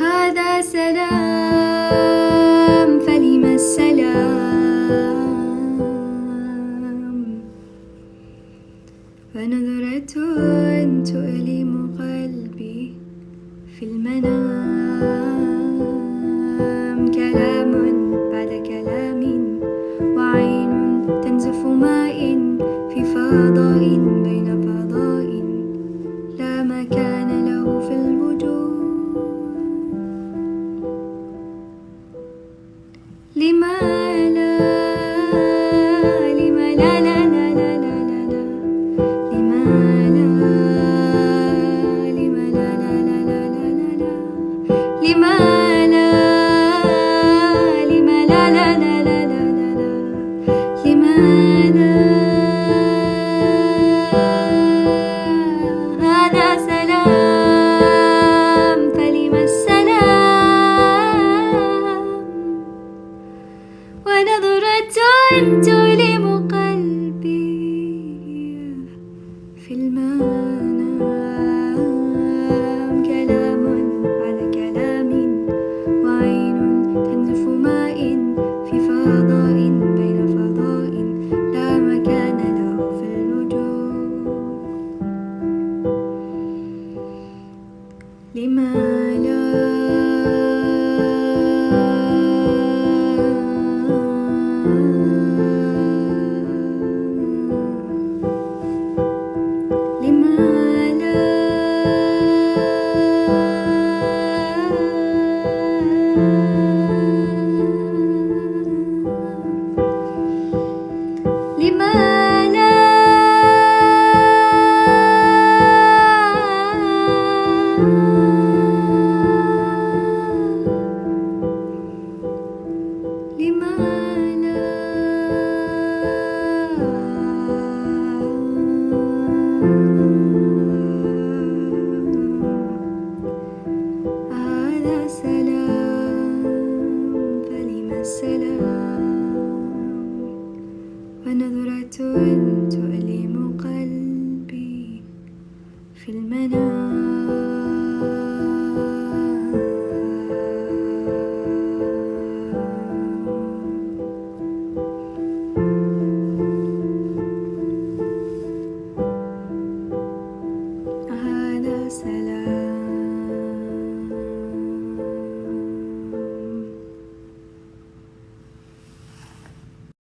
هذا سلام فلم السلام، ونظرة تؤلم قلبي في المنام، كلام بعد كلام، وعين تنزف ماء في فضاء بين فضاء لا مكان له في الوجود. لما لا لما لا لا لا لا لا لا لا لما لا لما لا لا لا لا لا لا لما لا لما لا لا لا لا لا لا لما لا. هذا سلام فلم السلام، ونظرة تؤلم قلبي في المنام، كلام بعد كلام، وعين تنزف ماء في فضاء بين فضاء لا مكان له في الوجود. لما لا هذا سلام فلم السلام، ونظرة تؤلم قلبي في المنام. هذا سلام.